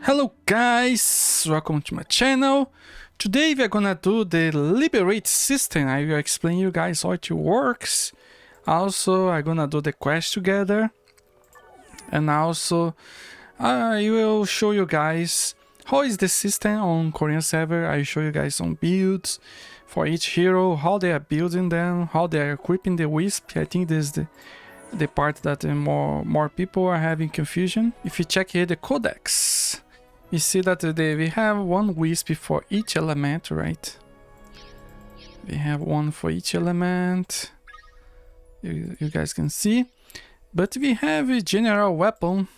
Hello guys, welcome to my channel. Today we are gonna do the Liberate System. I will explain you guys how it works. Also, I'm gonna do the quest together. And also, I will show you guys how is the system on Korean server. I will show you guys some builds for each hero, how they are building them, how they are equipping the Wisp. I think this is the part that more people are having confusion. If you check here the codex, you see that we have one Wisp for each element, right? We have one for each element. You guys can see. But we have a general weapon.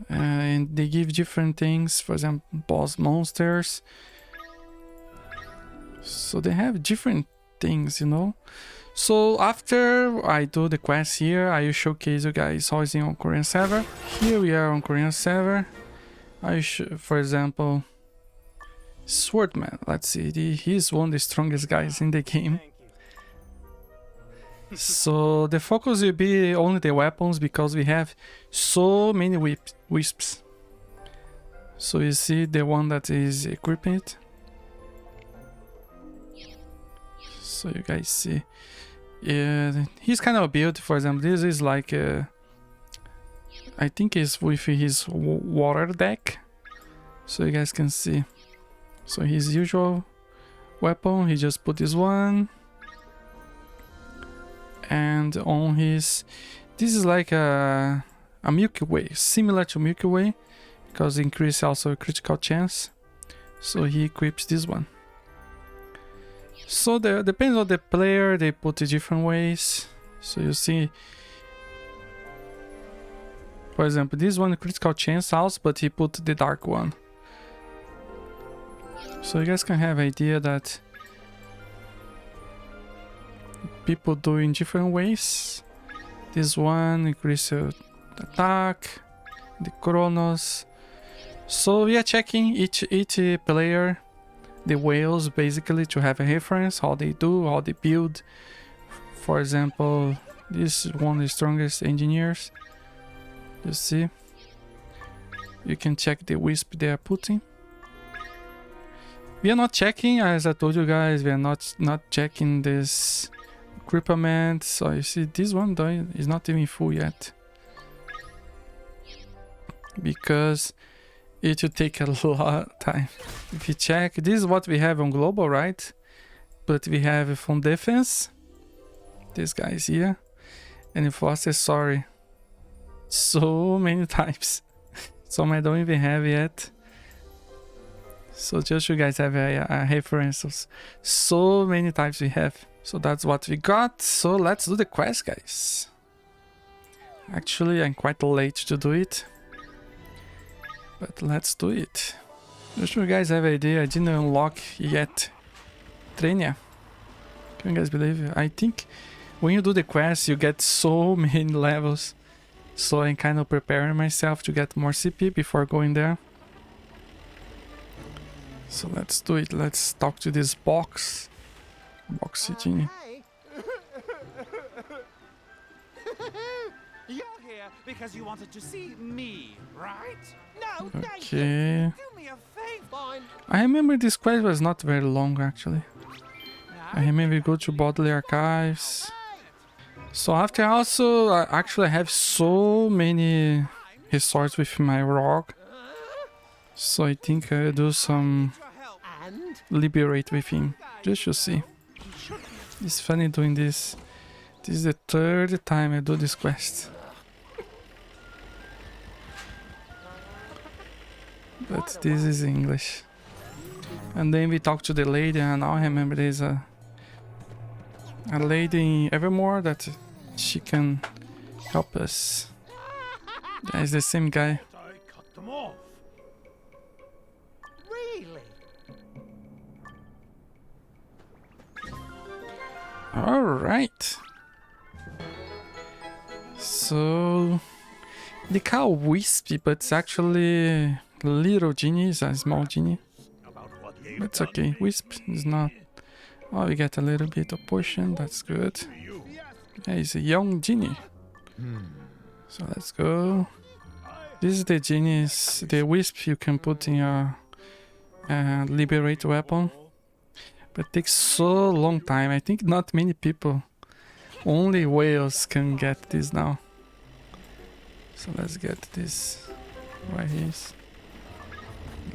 And they give different things. For example, boss monsters. So they have different things, you know. So after I do the quest here, I will showcase you guys how it's on Korean server. Here we are on Korean server. For example, Swordsman. Let's see, he's one of the strongest guys in the game. So the focus will be only the weapons because we have so many wisps. So you see the one that is equipping it. So you guys see, yeah, he's kind of built. For example, this is like I think it's with his water deck, so you guys can see. So his usual weapon, he just put this one, and on his, this is like a Milky Way, similar to Milky Way, because it increases also a critical chance. So he equips this one. So depends on the player, they put it different ways. So you see, for example, this one critical chance also, but he put the dark one. So you guys can have idea that people do in different ways. This one increases attack, the chronos. So we are checking each player, the whales, basically, to have a reference, how they do, how they build. For example, this is one of the strongest engineers. You see, you can check the Wisp they are putting. We are not checking, as I told you guys, we are not checking this equipment. So you see, this one though is not even full yet, because it will take a lot of time. If you check, this is what we have on global, right? But we have from defense, this guy is here, and for accessory, so many types. Some I don't even have yet. So just you guys have a reference of so many types we have. So that's what we got. So let's do the quest, guys. Actually, I'm quite late to do it, but let's do it. Just so you guys have an idea, I didn't unlock yet Trainia. Can you guys believe it? I think when you do the quest, you get so many levels. So I'm kind of preparing myself to get more CP before going there. So let's do it. Let's talk to this box. Boxy genie. You're here because you wanted to see me, right? No, okay. Do me a favor. I remember this quest was not very long actually. I remember we go to Bodily Archives. So after also, I have so many resources with my rogue. So I think I'll do some Liberate with him, just to see. It's funny doing this. This is the third time I do this quest. But this is English. And then we talk to the lady, and now I remember there's a lady in Evermore that she can help us. Yeah, it's the same guy. Alright. So they call Wisp, but it's actually little genie, it's a small genie. But it's okay, Wisp is not. Oh, we get a little bit of potion, that's good. Yeah, he's a young genie. So let's go. This is the genius, the wisp you can put in your liberate weapon. But it takes so long time. I think not many people, only whales can get this now. So let's get this right here.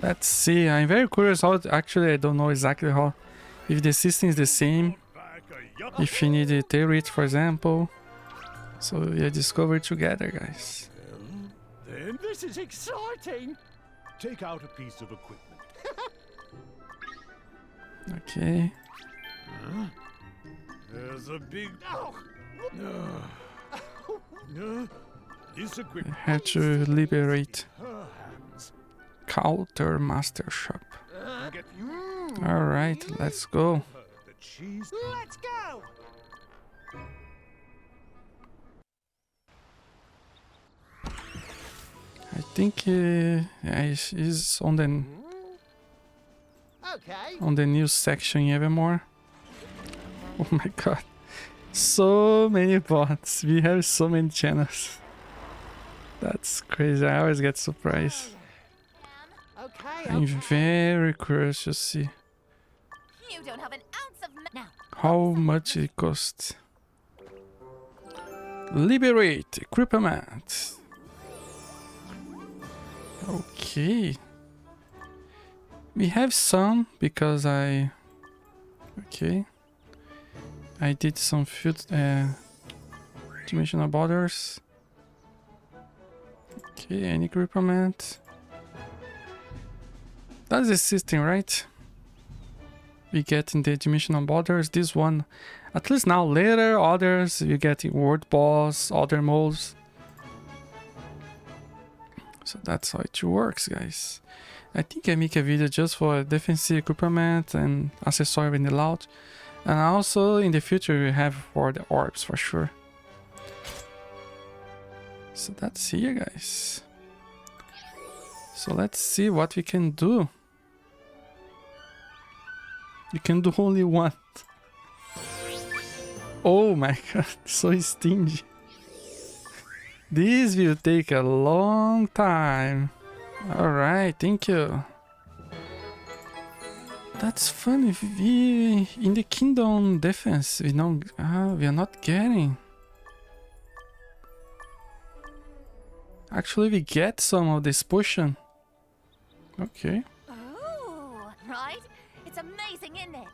Let's see. I'm very curious how. Actually, I don't know exactly how. If the system is the same. If you need a turret, for example. So we discover together, guys. Then this is exciting. Take out a piece of equipment. Okay. There's a big. This I equipment. have to liberate Her hands. Counter Master Shop. Get Alright, let's go. the cheese. Let's go. I think he's on the Okay. news section even more. Oh my god. So many bots. We have so many channels. That's crazy. I always get surprised. Okay. I'm very curious to see You don't have an ounce of now. how much it costs. Liberate equipment. Okay. We have some because I did some field dimensional borders. Okay, any equipment. That's the system, right? We get in the dimensional borders. This one, at least now. Later, others you get in world boss, other modes. So that's how it works, guys. I think I make a video just for defensive equipment and accessory in the loud. And also in the future we have for the orbs for sure. So that's here, guys. So let's see what we can do. You can do only one. Oh my god, so stingy. This will take a long time. Alright, thank you. That's funny. We in the kingdom defense we know we are not getting. Actually we get some of this potion. Okay. Oh, right? It's amazing, isn't it?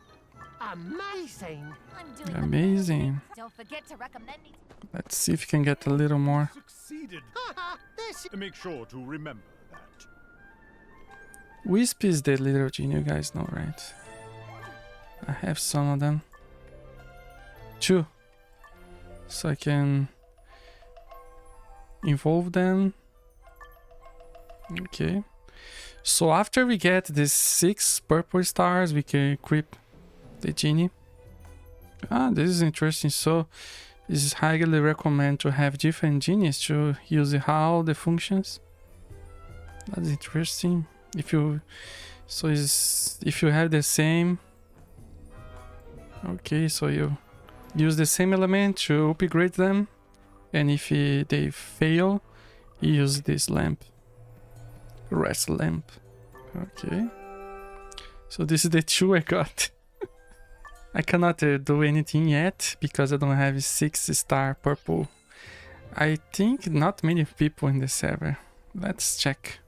Amazing. I'm doing Amazing. Don't forget to recommend me. Let's see if we can get a little more. Succeeded. This. Make sure to remember that. Wisp is the little genie, you guys know, right? I have some of them. 2. So I can involve them. Okay. So after we get these 6 purple stars, we can equip the genie. This is interesting. So this is highly recommend to have different genies to use how the functions. That's interesting. If you have the same, okay, so you use the same element to upgrade them, and if they fail, you use this lamp, rest lamp. Okay, so this is the 2 I got. I cannot do anything yet because I don't have 6-star purple. I think not many people in the server. Let's check.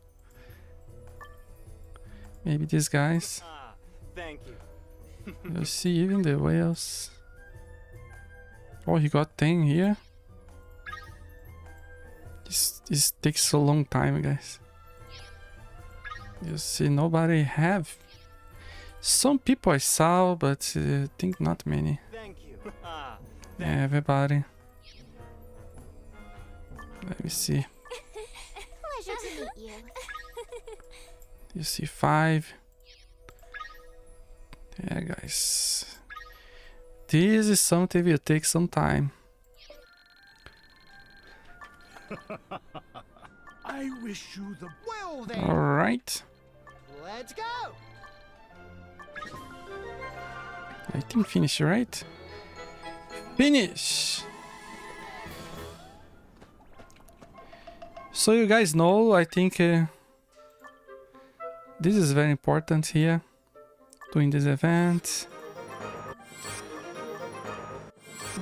Maybe these guys. Thank you. You see even the whales. Oh, he got 10 here. This takes a long time, guys. You see, nobody have. Some people I saw, but I think not many. Thank you. Everybody. Let me see. Pleasure to meet you. You see 5. Yeah, guys. This is something will take some time. I wish you the Well then, Alright. let's go. I think finish, right? Finish! So you guys know, I think this is very important here, doing this event.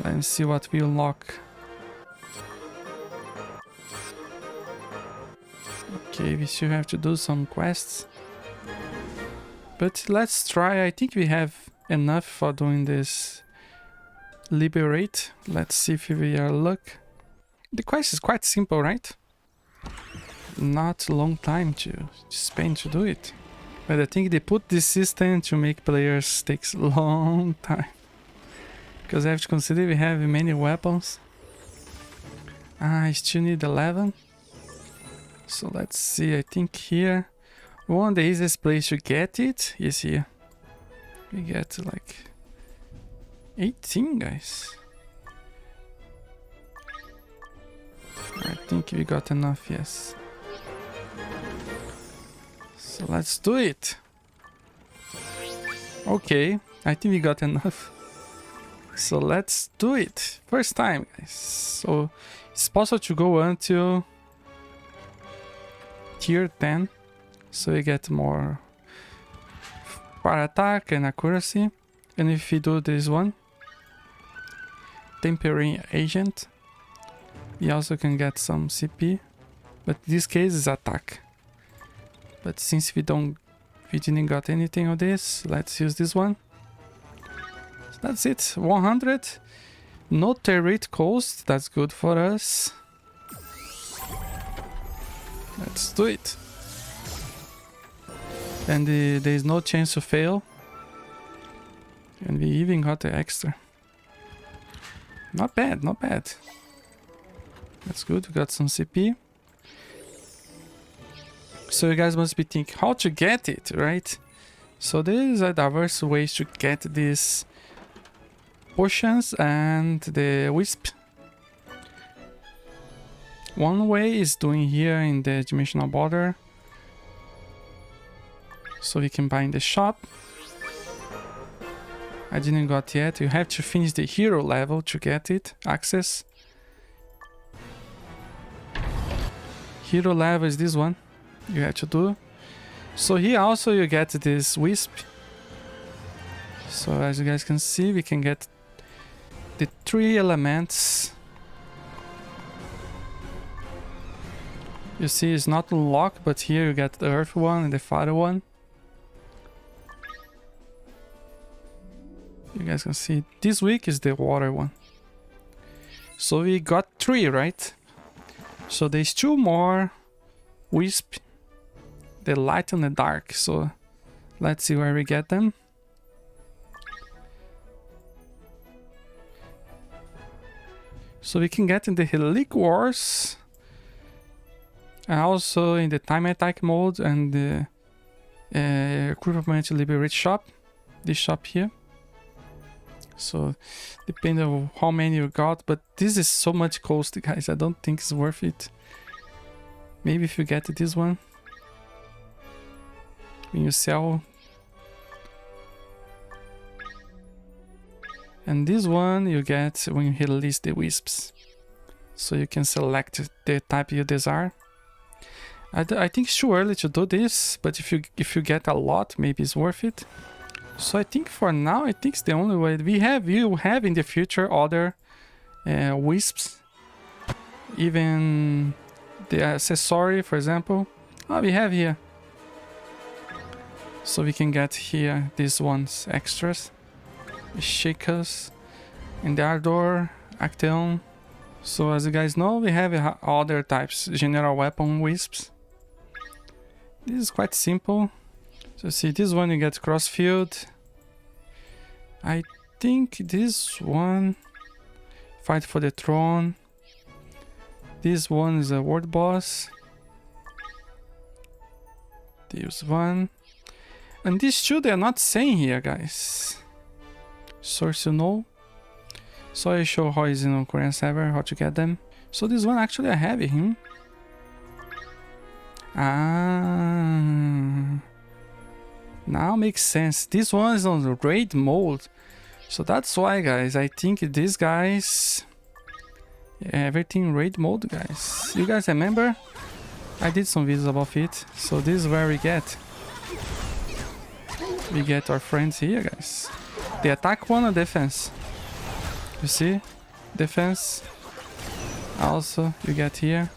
Let's see what we unlock. Okay, we still have to do some quests. But let's try, I think we have enough for doing this Liberate. Let's see if we are luck. The quest is quite simple, right? Not a long time to spend to do it. But I think they put this system to make players takes a long time. Because I have to consider we have many weapons. I still need 11. So let's see, I think here one of the easiest place to get it is here. We get like 18 guys. I think we got enough, yes. So let's do it. Okay, I think we got enough. So let's do it. First time, guys. So it's possible to go until tier 10. So you get more fire attack and accuracy. And if we do this one, Tempering Agent, we also can get some CP. But this case is attack. But since we didn't got anything of this, let's use this one. So that's it, 100. No turret cost, that's good for us. Let's do it. And there is no chance to fail. And we even got the extra. Not bad, not bad. That's good, we got some CP. So you guys must be thinking how to get it, right? So there is a diverse ways to get these potions and the Wisp. One way is doing here in the dimensional border. So we can buy in the shop. I didn't got yet. You have to finish the hero level to get it, access. Hero level is this one. You have to do. So here also you get this Wisp. So as you guys can see, we can get the 3 elements. You see it's not unlocked, but here you get the earth one and the fire one. You guys can see this week is the water one. So we got 3, right? So there's 2 more Wisp. The light and the dark. So let's see where we get them. So we can get in the Helic Wars. And also in the time attack mode and the equipment Liberate shop. This shop here. So depending on how many you got, but this is so much cost, guys. I don't think it's worth it. Maybe if you get this one, when you sell, and this one you get when you release the Wisps. So you can select the type you desire. I think it's too early to do this, but if you get a lot, maybe it's worth it. So I think for now, I think it's the only way. You have in the future other Wisps, even the accessory, for example. Oh, we have here. So we can get here these ones extras. Shakers, and the Ardor, Acteon. So as you guys know, we have other types, general weapon Wisps. This is quite simple. So see, this one you get crossfield. I think this one, fight for the throne. This one is a world boss. This one. And these 2 they're not saying here, guys. Source you know. So I show how is in Korean server, how to get them. So this one actually I have him. Ah, now makes sense. This one is on the raid mode. So that's why, guys, I think these guys, everything raid mode, guys. You guys remember? I did some videos about it. So this is where we get our friends here, guys. They attack one or defense. You see? Defense. Also, you get here.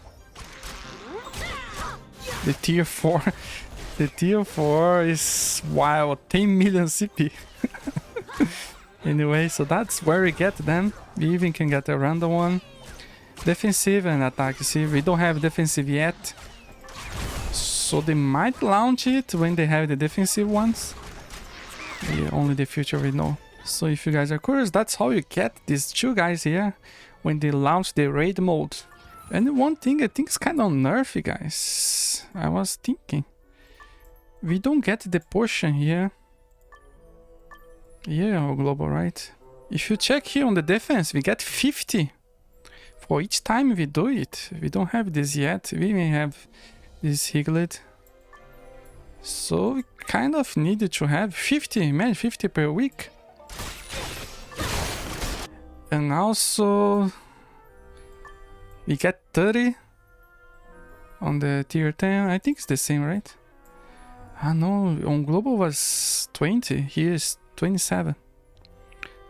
The tier 4. The tier 4 is, wow, 10 million CP. Anyway, so that's where we get them. We even can get a random one. Defensive and attack. You see, we don't have defensive yet. So they might launch it when they have the defensive ones. Yeah, only the future we know. So if you guys are curious, that's how you get these two guys here when they launch the raid mode. And one thing I think is kind of nerfy, guys. I was thinking. We don't get the portion here. Yeah, global, right? If you check here on the defense, we get 50 for each time we do it. We don't have this yet. We may have this Higlet. So we kind of needed to have 50, man, 50 per week. And also we get 30 on the tier 10. I think it's the same, right? Ah no, on global was 20. Here is 27.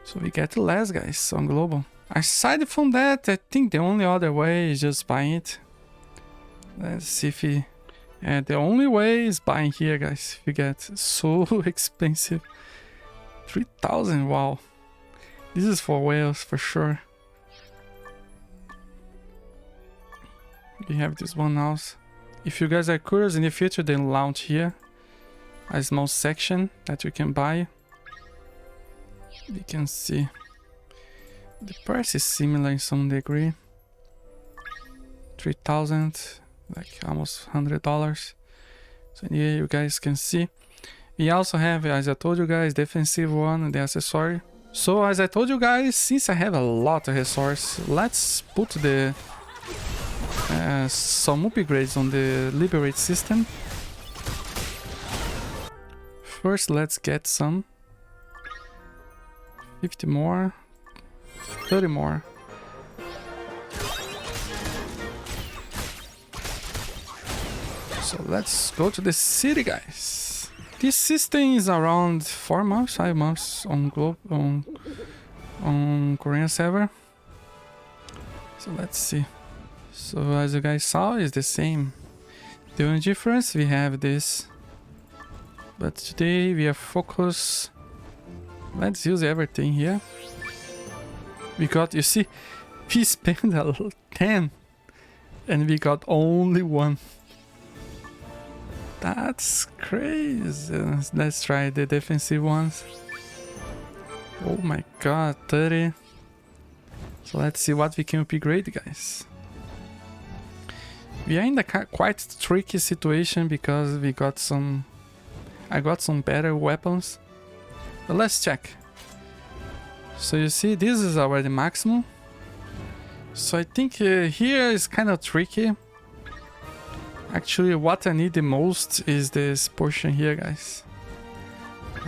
So we get less, guys, on global. Aside from that, I think the only other way is just buying it. Let's see if we... Yeah, the only way is buying here, guys. We get so expensive. 3,000, wow. This is for whales, for sure. We have this one house. If you guys are curious, in the future they launch here a small section that you can buy. You can see the price is similar in some degree. 3,000, like almost $100. So here you guys can see. We also have, as I told you guys, defensive one, the accessory. So as I told you guys, since I have a lot of resources, let's put the some upgrades on the Liberate System. First, let's get some 50 more, 30 more. So let's go to the city, guys. This system is around 4 months, 5 months on Korean server. So let's see. So as you guys saw, it's the same. The only difference, we have this. But today we are focused. Let's use everything here. We got, you see, we spent 10 and we got only 1. That's crazy. Let's try the defensive ones. Oh my god, 30. So let's see what we can upgrade, guys. We are in a quite tricky situation because we got some... I got some better weapons. But let's check. So you see, this is already maximum. So I think here is kind of tricky. Actually, what I need the most is this portion here, guys.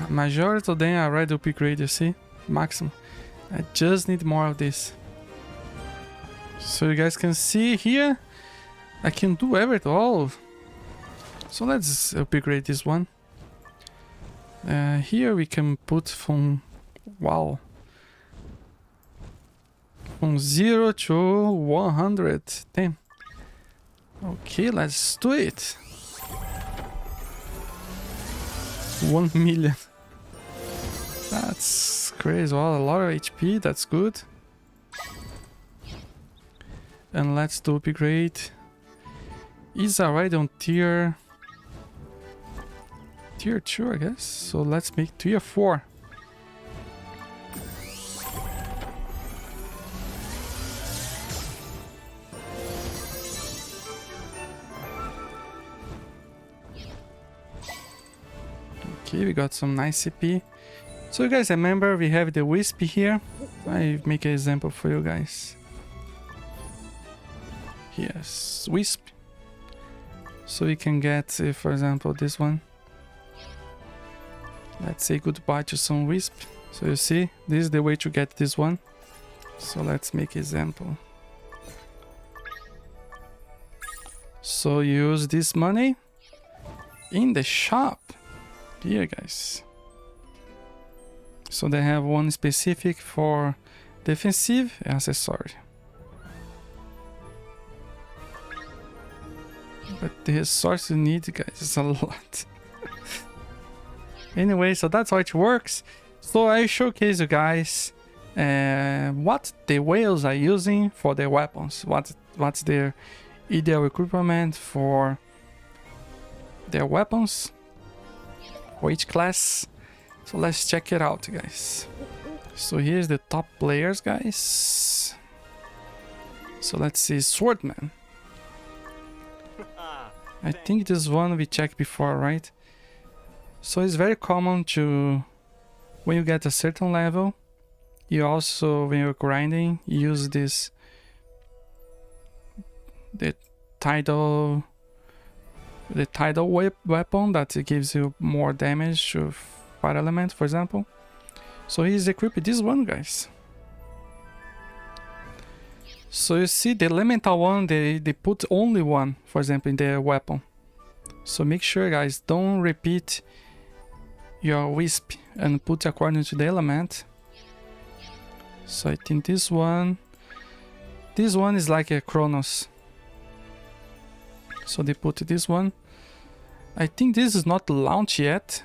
Majority of them are already upgraded, you see? Maximum. I just need more of this. So you guys can see here, I can do everything all. So let's upgrade this one. Here we can put from, wow, from 0 to 110. Okay, let's do it. 1 million. That's crazy. Well, a lot of HP, that's good. And let's do upgrade. It's already on tier 2, I guess. So let's make tier 4. Okay, we got some nice CP. So you guys remember we have the Wisp here. I make an example for you guys. Yes, Wisp. So we can get, for example, this one. Let's say goodbye to some Wisp. So you see, this is the way to get this one. So let's make an example. So use this money in the shop. Here, guys. So they have one specific for defensive accessory. But the source you need, guys, is a lot. Anyway, so that's how it works. So I showcase you guys what the whales are using for their weapons. What's their ideal equipment for their weapons for each class. So let's check it out, guys. So here's the top players, guys. So let's see, Swordsman. I think this one we checked before, right? So it's very common to, when you get a certain level, you also, when you're grinding, use this, the tidal weapon that gives you more damage to fire element, for example. So he's equipped this one, guys. So you see the elemental one, they put only one, for example, in their weapon. So make sure, guys, don't repeat your wisp and put according to the element. So I think this one is like a Chronos. So they put this one. I think this is not launched yet,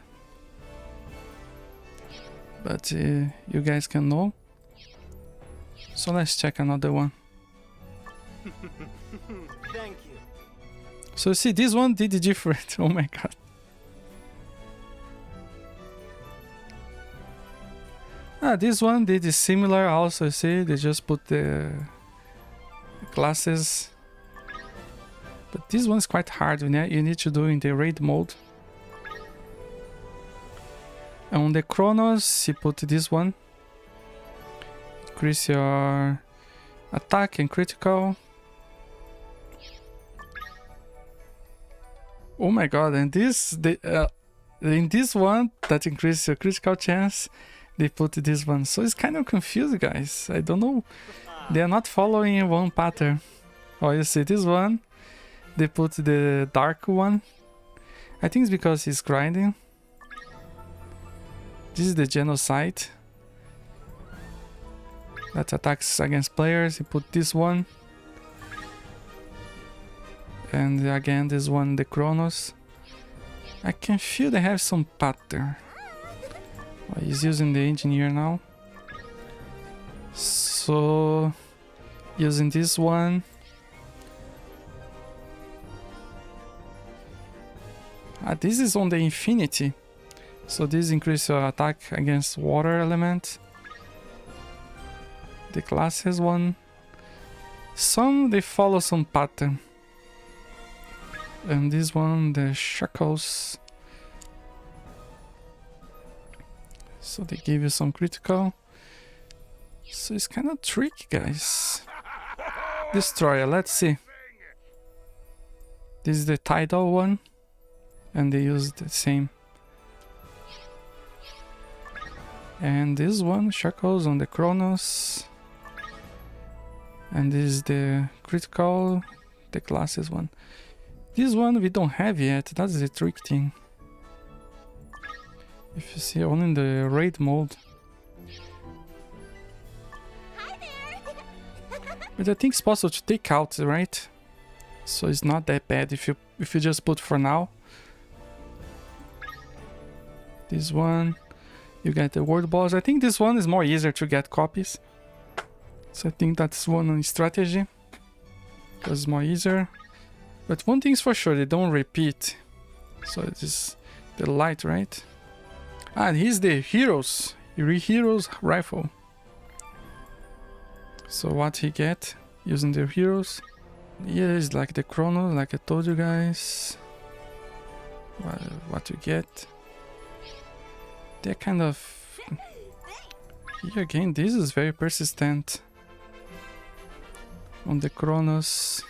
but you guys can know. So let's check another one. Thank you. So see, this one did different. Oh my god. This one did similar also. See, they just put the classes. But this one's quite hard. You need to do in the raid mode. And on the Chronos, you put this one. Increase your attack and critical. Oh my god, and in this one that increases your critical chance, they put this one. So it's kind of confused, guys. I don't know. They are not following one pattern. Oh, you see this one? They put the dark one. I think it's because he's grinding. This is the genocide that attacks against players. He put this one. And again, this one, the Chronos. I can feel they have some pattern. Oh, he's using the engineer now. So, using this one. This is on the infinity. So this increases your attack against water element. The classes one. Some, they follow some pattern. And this one, the shackles. So they give you some critical. So it's kind of tricky, guys. Destroyer, let's see. This is the tidal one. And they use the same. And this one, shackles on the Chronos. And this is the critical, the classes one. This one we don't have yet, that's the trick thing. If you see, only in the raid mode. Hi there. But I think it's possible to take out, right? So it's not that bad if you just put for now. This one, you get the word balls. I think this one is more easier to get copies. So I think that's one strategy. Because it's more easier. But one thing's for sure, they don't repeat. So it is the light, right? And here's the heroes. Heroes rifle. So what he get using the heroes? Here is like the chrono, like I told you guys. What you get. They're kind of... Here again, this is very persistent. On the Chronos.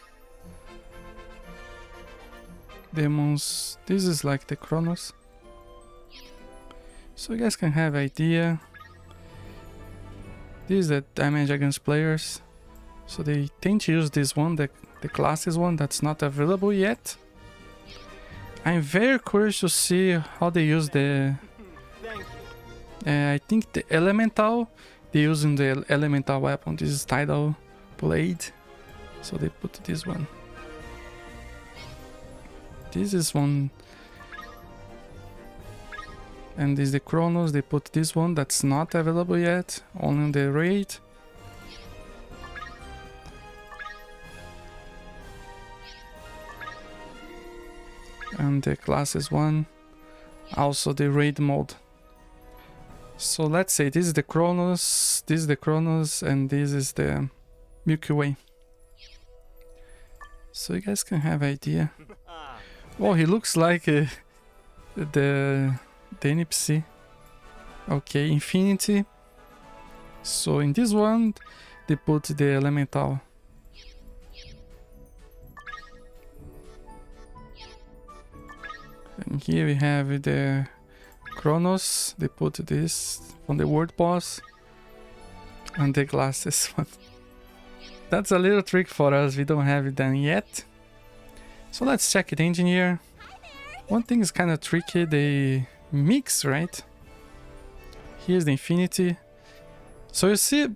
Demons. This is like the Chronos. So you guys can have idea. This is the damage against players. So they tend to use this one, the the classes one that's not available yet. I'm very curious to see how they use the... I think the elemental, they're using the elemental weapon. This is Tidal Blade. So they put this one. This is one. And this is the Chronos, they put this one that's not available yet, only in the raid. And the classes one, also the raid mode. So let's say this is the Chronos, this is the Chronos, and this is the Milky Way. So you guys can have idea. Oh, he looks like the NPC. Okay, Infinity. So in this one, they put the elemental. And here we have the Chronos. They put this on the word boss. And the glasses one. That's a little trick for us. We don't have it done yet. So let's check it, engineer. One thing is kind of tricky. They mix, right? Here's the Infinity. So you see,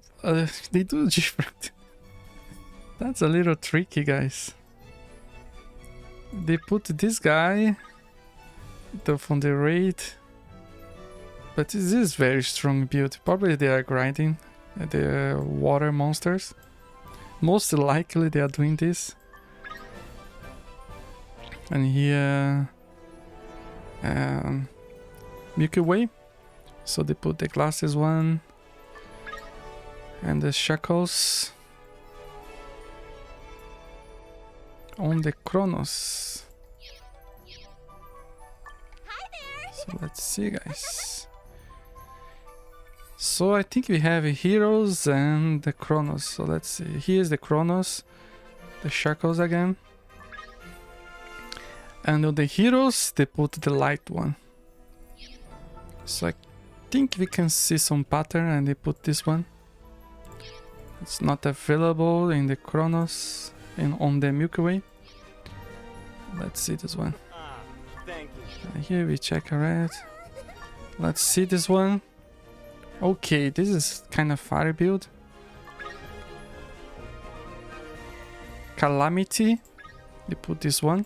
they do different. That's a little tricky, guys. They put this guy from the raid, but this is very strong build. Probably they are grinding the water monsters. Most likely they are doing this. And here Milky Way. So they put the glasses one and the shackles on the Chronos. So let's see, guys. So I think we have heroes and the Chronos. So let's see. Here's the Chronos, the shackles again. And on the heroes, they put the light one. So I think we can see some pattern, and they put this one. It's not available in the Chronos and on the Milky Way. Let's see this one. Thank you. And here we check red. Let's see this one. Okay, this is kind of fire build. Calamity. They put this one.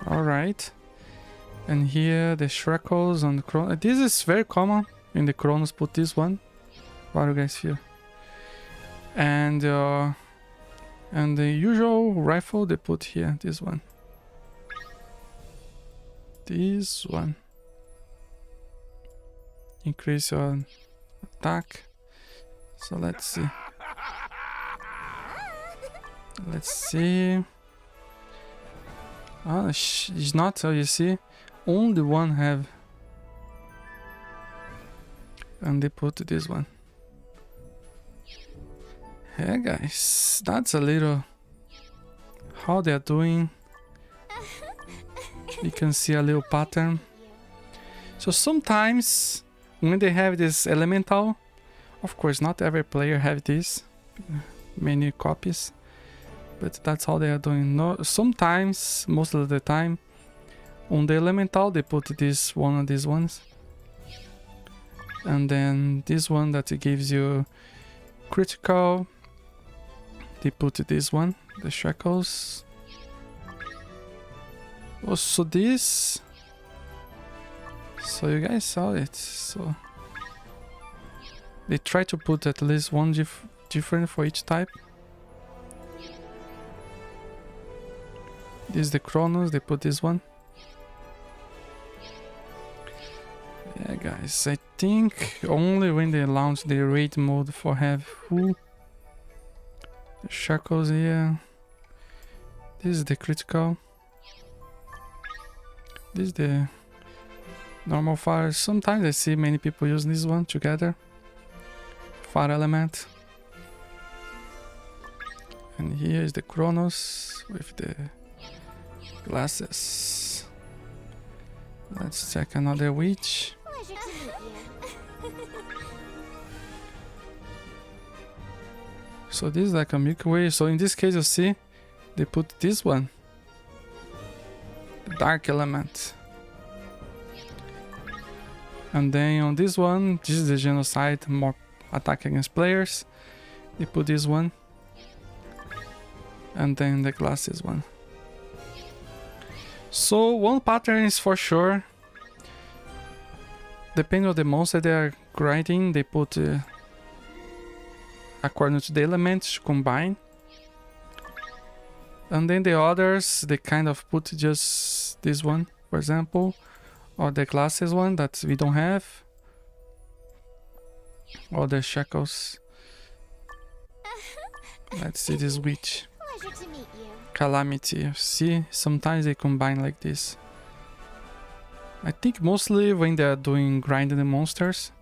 Alright. And here the Shrekos on the Chronos. This is very common in the Chronos. Put this one. What do you guys feel? And the usual rifle they put here. This one. This one. Increase your attack. So let's see. Let's see. Ah, it's not, so you see, only one have. And they put this one. Hey guys, that's a little how they are doing. You can see a little pattern. So sometimes when they have this elemental, of course not every player have this, many copies. But that's how they are doing. No, sometimes, most of the time, on the elemental they put this one of these ones, and then this one that gives you critical. They put this one, the shackles. Also this. So you guys saw it. So they try to put at least one different for each type. This is the Chronos, they put this one. Yeah guys, I think only when they launch the raid mode for have full. The shackles here. This is the critical. This is the normal fire. Sometimes I see many people use this one together. Fire element. And here is the Chronos with the glasses. Let's check another witch. Pleasure to meet you. So this is like a Milky Way. So in this case, you see, they put this one, the dark element. And then on this one, this is the genocide, more attack against players. They put this one. And then the glasses one. So one pattern is for sure. Depending on the monster they are grinding, they put according to the elements to combine. And then the others, they kind of put just this one, for example, or the glasses one that we don't have, or the shackles. Let's see this witch. Pleasure to meet you. Calamity. See, sometimes they combine like this. I think mostly when they are doing grinding the monsters.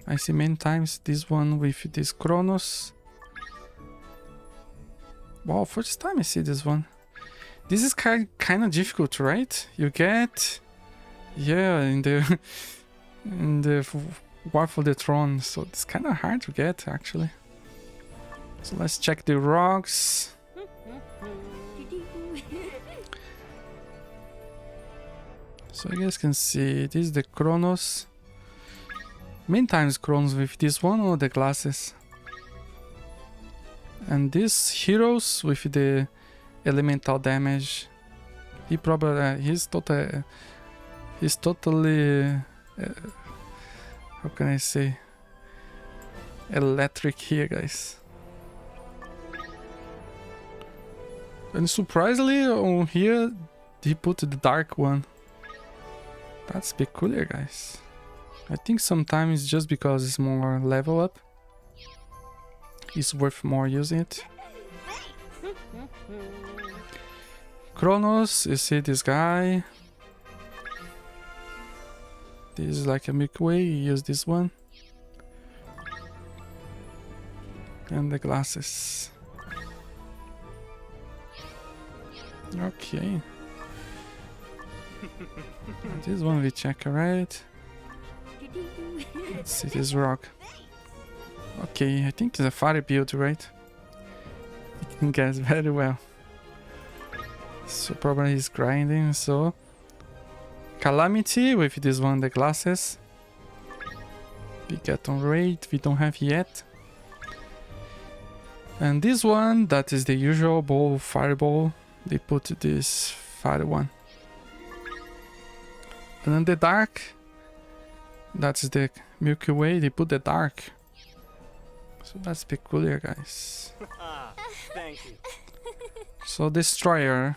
I see many times this one with this Kronos. Wow, first time I see this one. This is kind of difficult, right? You get, yeah, in the War for the Throne, so it's kind of hard to get actually. So let's check the rocks. So you guys can see this is the Kronos. Many times Kronos with this one or the glasses. And these heroes with the elemental damage. He probably he's totally how can I say, electric here, guys. And surprisingly on here he put the dark one. That's peculiar, guys. I think sometimes just because it's more level up, it's worth more using it. Kronos, you see this guy. This is like a Milky Way, you use this one. And the glasses. Okay. This one we check, right? Let's see this rock. Okay, I think it's a fire build, right? You can guess very well. So probably he's grinding, so... Calamity with this one, the glasses. We get on raid, we don't have yet. And this one, that is the usual ball, fireball. They put this fire one. And then the dark, that's the Milky Way, they put the dark. So that's peculiar, guys. Thank you. So Destroyer.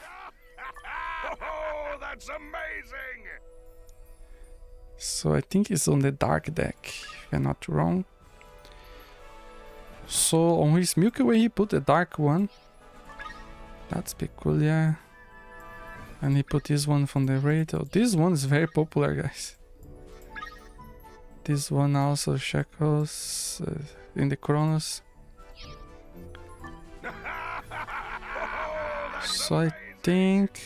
Oh, that's amazing! So I think it's on the dark deck, if I'm not wrong. So on his Milky Way he put the dark one. That's peculiar. And he put this one from the raid. Oh, this one is very popular, guys. This one also shackles in the Kronos. So I think...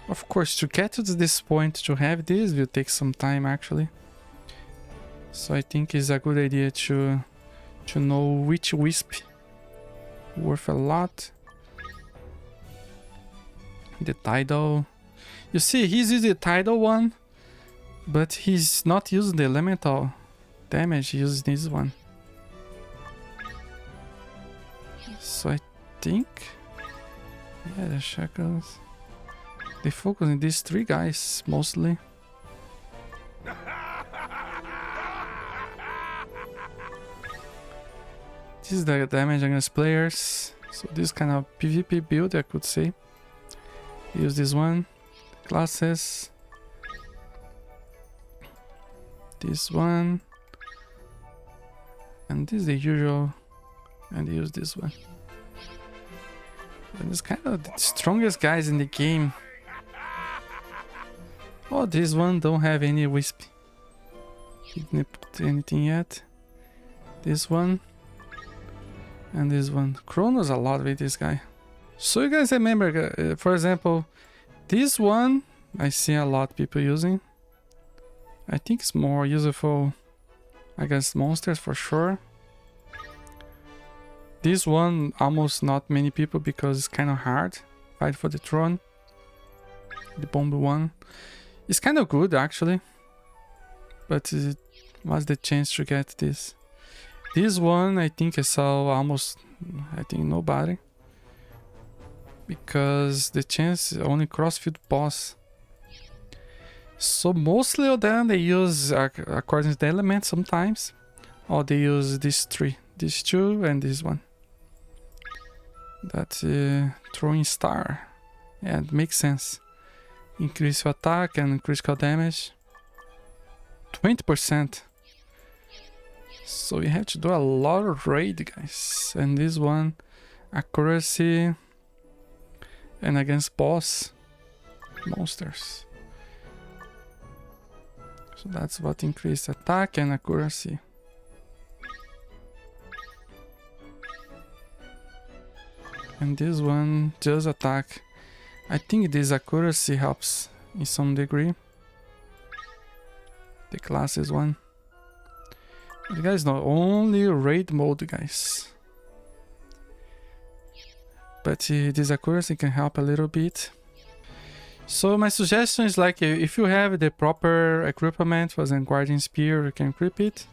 Of course, to get to this point, to have this will take some time actually. So I think it's a good idea to know which Wisp worth a lot. The Tidal. You see, he's using the Tidal one, but he's not using the elemental damage, he uses this one. So I think... Yeah, the shackles. They focus on these three guys mostly. This is the damage against players. So this kind of PvP build, I could say. Use this one. Classes. This one. And this is the usual. And use this one. And it's kind of the strongest guys in the game. Oh, this one don't have any Wisp. He didn't put anything yet. This one. And this one. Kronos a lot with this guy. So you guys remember, for example, this one I see a lot of people using. I think it's more useful against monsters for sure. This one almost not many people because it's kind of hard. Fight for the throne. The bomb one. It's kind of good actually. But it was the chance to get this. This one I think I saw almost, I think nobody. Because the chance only crossfield boss. So mostly of them they use according to the element sometimes. Or they use these three. These two and this one. That throwing star. Yeah, it makes sense. Increase your attack and critical damage. 20%. So you have to do a lot of raid, guys. And this one, accuracy and against boss monsters. So that's what increased attack and accuracy. And this one just attack. I think this accuracy helps in some degree. The classes one. But guys, not only raid mode, guys. But this accuracy can help a little bit. So my suggestion is like if you have the proper equipment for the Guardian Spear, you can equip it.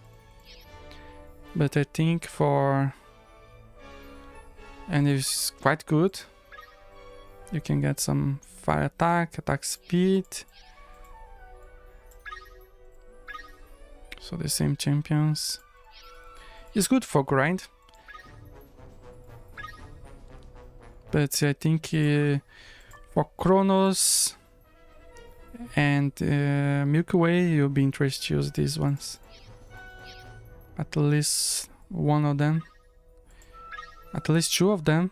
But I think for... and it's quite good. You can get some fire attack, attack speed. So the same champions. It's good for grind. But I think for Chronos and Milky Way, you'll be interested to use these ones. At least one of them. At least two of them.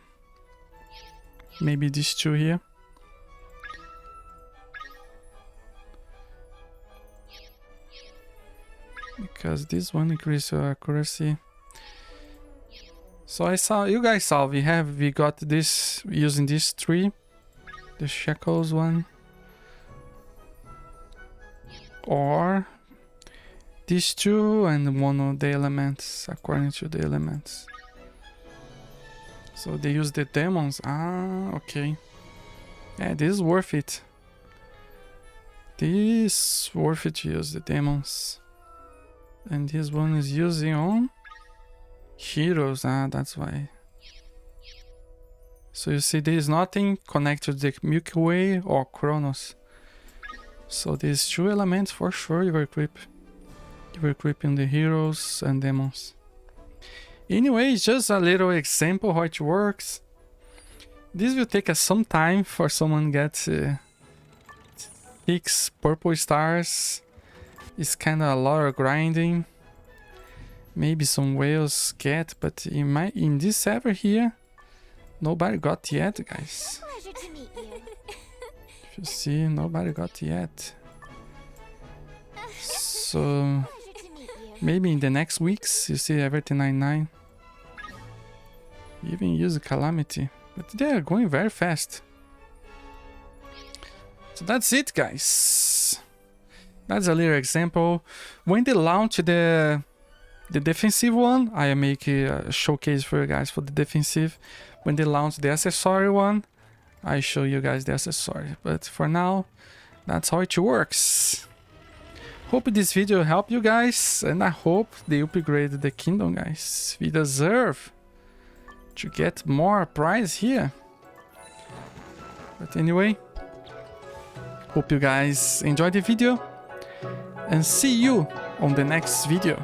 Maybe these two here. Because this one increases your accuracy. So I saw, you guys saw, we got this using these three. The shackles one. Or these two and one of the elements, according to the elements. So they use the demons. Ah, okay. Yeah, this is worth it. This is worth it to use the demons. And this one is using on heroes. Ah, that's why. So you see there is nothing connected to the Milky Way or Chronos. So these two elements for sure you will equip. You will equip in the heroes and demons. Anyway, it's just a little example how it works. This will take us some time for someone get 6 purple stars. It's kind of a lot of grinding. Maybe some whales get, but in this server here, nobody got yet, guys. Pleasure to meet you. If you see, nobody got yet. So Pleasure to meet you. maybe in the next weeks you see everything 99. Even use Calamity, but they are going very fast. So that's it, guys. That's a little example. When they launch the defensive one, I make a showcase for you guys for the defensive. When they launch the accessory one, I show you guys the accessory. But for now, that's how it works. Hope this video helped you guys, and I hope they upgrade the kingdom, guys. We deserve to get more prize here. But anyway, hope you guys enjoyed the video, and see you on the next video.